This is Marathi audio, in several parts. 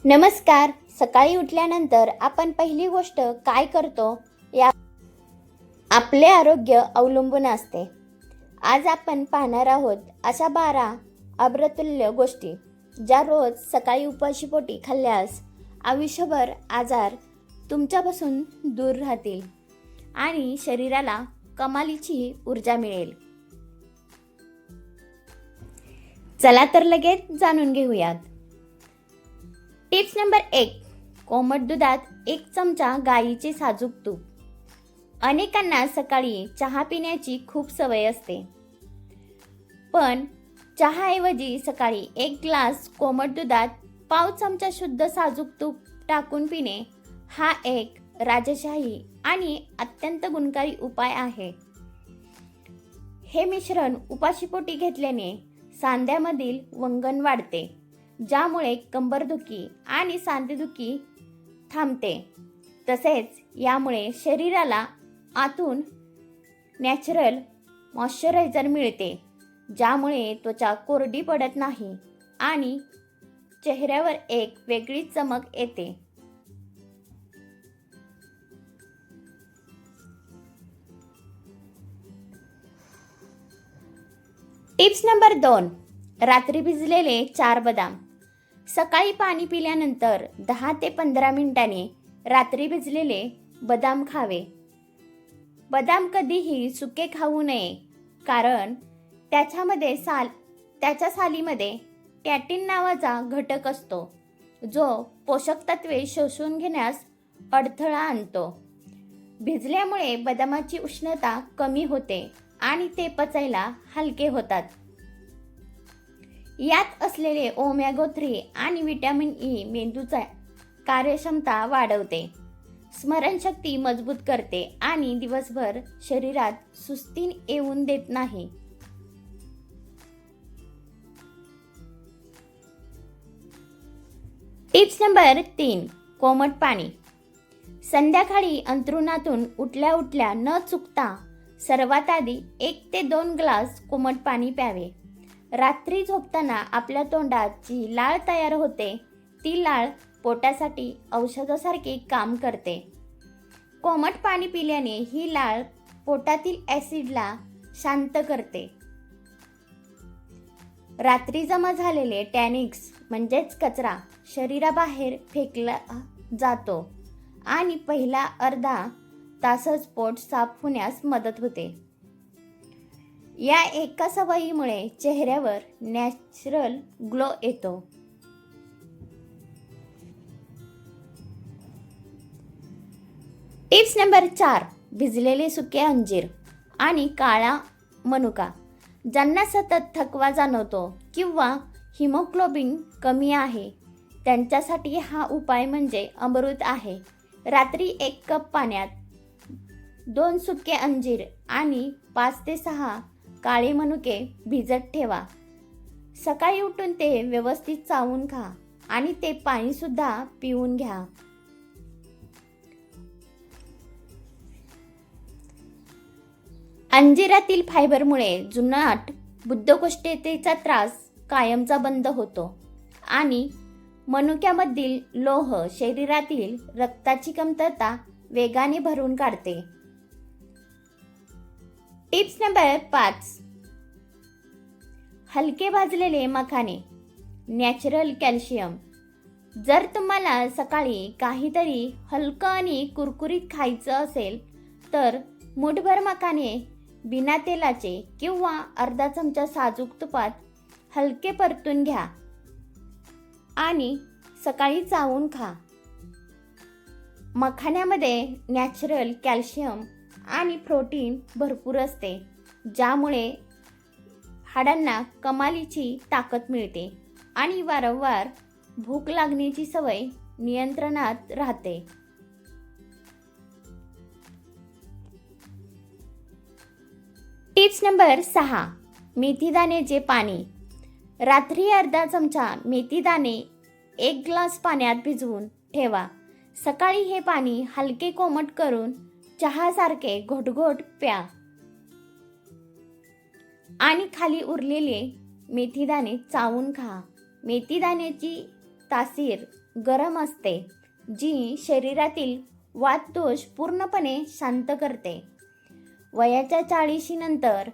नमस्कार. सकाळी उठल्यानंतर आपण पहिली गोष्ट काय करतो या आपले आरोग्य अवलंबून असते. आज आपण पाहणार आहोत अशा 12 अमृततुल्य गोष्टी ज्या रोज सकाळी उपाशीपोटी खाल्ल्यास आयुष्यभर आजार तुमच्यापासून दूर राहतील आणि शरीराला कमालीची ऊर्जा मिळेल. चला तर लगेच जाणून घेऊयात. Tips number 1. कोमट दुधात 1 चमचा गाईचे साजूक तूप. अनेकांना सकाळी चहा पिण्याची खूप सवय असते, पण चहाऐवजी सकाळी 1 ग्लास कोमट दुधात पाव चमचा शुद्ध साजूक तूप टाकून पिणे हा एक राजशाही आणि अत्यंत गुणकारी उपाय आहे. हे मिश्रण उपाशीपोटी घेतल्याने सांध्यामधील वंगण वाढते, ज्यामुळे कंबरदुखी आणि सांधेदुखी थांबते. तसेच यामुळे शरीराला आतून नॅचरल मॉइश्चरायझर मिळते, ज्यामुळे त्वचा कोरडी पडत नाही आणि चेहऱ्यावर एक वेगळी चमक येते. Tips number 2. रात्री भिजलेले 4 बदाम. सकाळी पाणी पिल्यानंतर 10 ते 15 मिनिटांनी रात्री भिजलेले बदाम खावे. बदाम कधीही सुके खाऊ नये, कारण त्याच्या सालीमध्ये कॅटिन नावाचा घटक असतो, जो पोषक तत्वे शोषून घेण्यास अडथळा आणतो. भिजल्यामुळे बदामाची उष्णता कमी होते आणि ते पचायला हलके होतात. यात असलेले ओमेगा 3 आणि व्हिटॅमिन ई मेंदूचा कार्यक्षमता वाढवते, स्मरणशक्ती मजबूत करते आणि दिवसभर शरीरात सुस्ती येऊन देत नाही. Tips number 3. कोमट पाणी. संध्याकाळी अंथरुणातून उठल्या उठल्या न चुकता सर्वात आधी 1 ते 2 ग्लास कोमट पाणी प्यावे. रात्री झोपताना आपल्या तोंडात जी लाळ तयार होते, ती लाळ पोटासाठी औषधासारखे काम करते. कोमट पाणी पिल्याने ही लाळ पोटातील ॲसिडला शांत करते. रात्री जमा झालेले टॅनिक्स म्हणजेच कचरा शरीराबाहेर फेकला जातो आणि पहिला अर्धा तासच पोट साफ होण्यास मदत होते. या एका सवयीमुळे चेहऱ्यावर नॅचरल ग्लो येतो. Tips number 4. भिजलेले सुके अंजीर आणि काळा मनुका. ज्यांना सतत थकवा जाणवतो किंवा हिमोग्लोबिन कमी आहे, त्यांच्यासाठी हा उपाय म्हणजे अमृत आहे. रात्री 1 कप पाण्यात 2 सुके अंजीर आणि 5 ते 6 काळे मनुके भिजत ठेवा. सकाळी उठून ते व्यवस्थित चावून खा आणि ते पाणी सुद्धा पिऊन घ्या. अंजिरातील फायबरमुळे जुनाट बद्धकोष्ठतेचा त्रास कायमचा बंद होतो आणि मनुक्यामधील लोह शरीरातील रक्ताची कमतरता वेगाने भरून काढते. Tips number 5. हलके भाजलेले मखाने. Natural calcium. जर तुम्हाला सकाळी काहीतरी हलकं आणि कुरकुरीत खायचं असेल, तर मूठभर मखाने बिना तेलाचे किंवा अर्धा चमचा साजूक तुपात हलके परतून घ्या आणि सकाळी चावून खा. मखान्यामध्ये नॅचरल कॅल्शियम आणि प्रोटीन भरपूर असते, ज्यामुळे हाडांना कमालीची ताकद मिळते आणि वारंवार भूक लागण्याची सवय नियंत्रणात राहते. Tips number 6. मेथीदाण्याचे पाणी. रात्री अर्धा चमचा मेथीदाणे 1 ग्लास पाण्यात भिजवून ठेवा. सकाळी हे पाणी हलके कोमट करून चहासारखे घोटघोट प्या आणि खाली उरलेले मेथीदाणे चावून खा. मेथीदाण्याची तासीर गरम असते, जी शरीरातील वातदोष पूर्णपणे शांत करते. वयाच्या 40 नंतर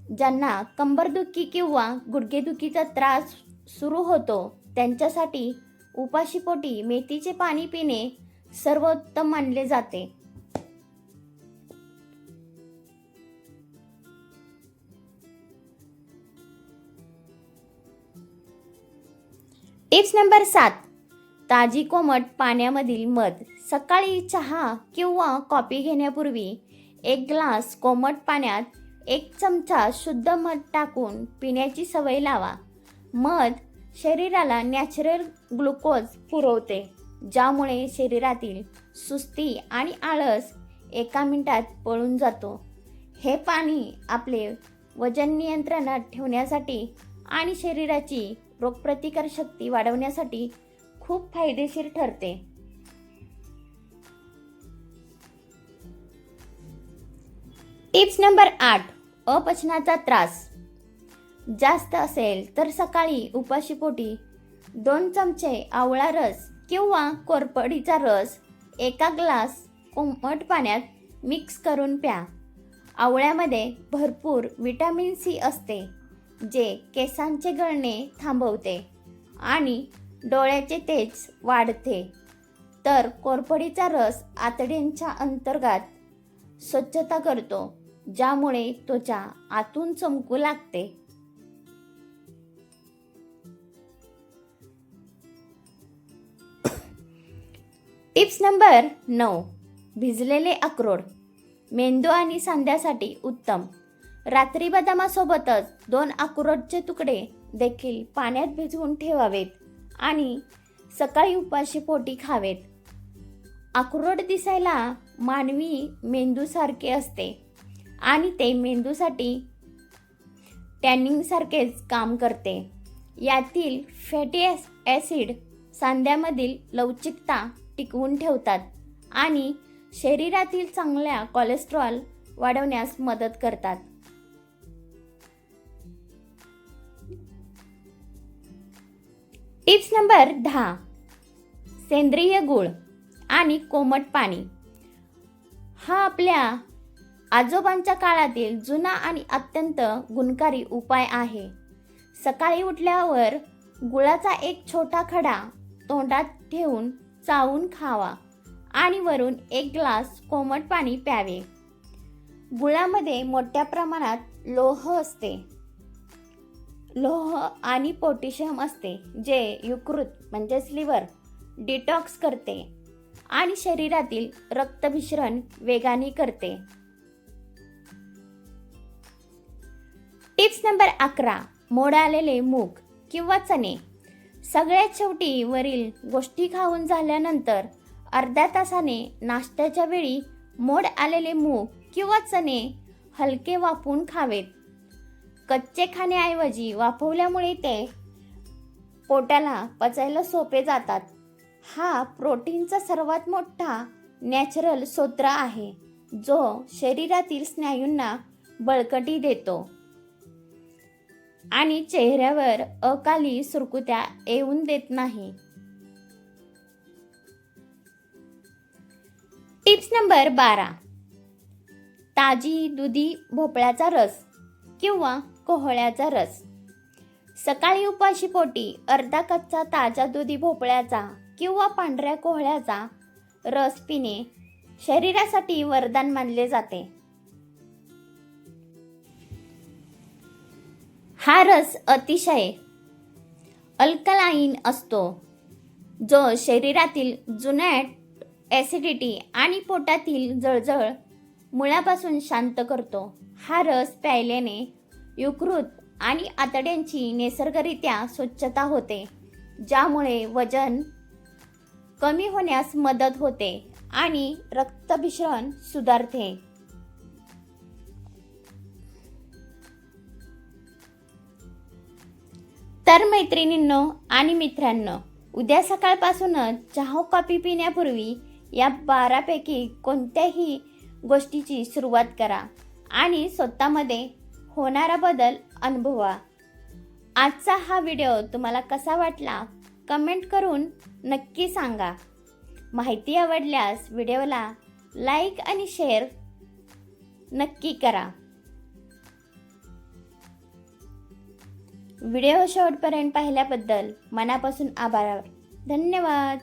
ज्यांना कंबरदुखी किंवा गुडघेदुखीचा त्रास सुरू होतो त्यांच्यासाठी उपाशीपोटी मेथीचे पाणी पिणे सर्वोत्तम मानले जाते. Tips number 7. ताजी कोमट पाण्यामधील मध. सकाळी चहा किंवा कॉफी घेण्यापूर्वी 1 ग्लास कोमट पाण्यात 1 चमचा शुद्ध मध टाकून पिण्याची सवय लावा. मध शरीराला नॅचरल ग्लुकोज पुरवते, ज्यामुळे शरीरातील सुस्ती आणि आळस एका मिनिटात पळून जातो. हे पाणी आपले वजन नियंत्रणात ठेवण्यासाठी आणि शरीराची रोगप्रतिकार शक्ती वाढवण्यासाठी खूप फायदेशीर ठरते. Tips number 8. अपचनाचा त्रास जास्त असेल तर सकाळी उपाशीपोटी 2 चमचे आवळा रस किंवा कोरफडीचा रस 1 ग्लास कोमट पाण्यात मिक्स करून प्या. आवळ्यामध्ये भरपूर व्हिटॅमिन सी असते, जे केसांचे गळणे थांबवते आणि डोळ्याचे तेज वाढते. तर कोरफडीचा रस आतड्यांच्या अंतर्गत स्वच्छता करतो, ज्यामुळे त्वचा आतून चमकू लागते. Tips number 9. भिजलेले अक्रोड मेंदू आणि सांध्यासाठी उत्तम. रात्री बदामासोबतच 2 अक्रोडचे तुकडे देखील पाण्यात भिजवून ठेवावेत आणि सकाळी उपाशीपोटी खावेत. अक्रोड दिसायला मानवी मेंदूसारखे असते आणि ते मेंदूसाठी टॅनिंगसारखेच काम करते. यातील फॅटी ॲसिड सांध्यामधील लवचिकता टिकवून ठेवतात आणि शरीरातील चांगल्या कोलेस्ट्रॉल वाढवण्यास मदत करतात. Tips number 10. सेंद्रिय गूळ आणि कोमट पाणी. हा आपल्या आजोबांच्या काळातील जुना आणि अत्यंत गुणकारी उपाय आहे. सकाळी उठल्यावर गुळाचा एक छोटा खडा तोंडात ठेवून चावून खावा आणि वरून 1 ग्लास कोमट पाणी प्यावे. गुळामध्ये मोठ्या प्रमाणात लोह असते. लोह आणि पोटॅशियम असते, जे यकृत म्हणजेच लिव्हर डिटॉक्स करते आणि शरीरातील रक्तभिसरण वेगाने करते. Tips number 11. मोड आलेले मूग किंवा चणे. सगळ्यात शेवटी वरील गोष्टी खाऊन झाल्यानंतर अर्ध्या तासाने नाश्त्याच्या वेळी मोड आलेले मूग किंवा चणे हलके वाफवून खावेत. कच्चे खाण्याऐवजी वाफवल्यामुळे ते पोटाला पचायला सोपे जातात. हा प्रोटीनचा सर्वात मोठा नॅचरल स्रोत आहे, जो शरीरातील स्नायूंना बळकटी देतो आणि चेहऱ्यावर अकाली सुरकुत्या येऊन देत नाही. Tips number 12. ताजी दुधी भोपळ्याचा रस किंवा कोहळ्याचा रस. सकाळी उपाशीपोटी अर्धा कच्चा ताजा दुधी भोपळ्याचा किंवा पांढऱ्या कोहळ्याचा रस पिणे शरीरासाठी वरदान मानले जाते. हा रस अतिशय अल्कलाईन असतो, जो शरीरातील जुनाट ॲसिडिटी आणि पोटातील जळजळ मुळापासून शांत करतो. हा रस प्यायल्याने यकृत आणि आतड्यांची नैसर्गिकरित्या स्वच्छता होते, ज्यामुळे वजन कमी होण्यास मदत होते आणि रक्तभिसरण सुधारते. तर मैत्रिणींनो आणि मित्रांनो, उद्या सकाळपासूनच चहा कॉफी पिण्यापूर्वी या 12 पैकी कोणत्याही गोष्टीची सुरुवात करा आणि स्वतःमध्ये होणारा बदल अनुभवा. आजचा हा व्हिडिओ तुम्हाला कसा वाटला कमेंट करून नक्की सांगा. माहिती आवडल्यास व्हिडिओला लाईक आणि शेअर नक्की करा. व्हिडिओ शेवटपर्यंत पाहिल्याबद्दल मनापासून आभार. धन्यवाद.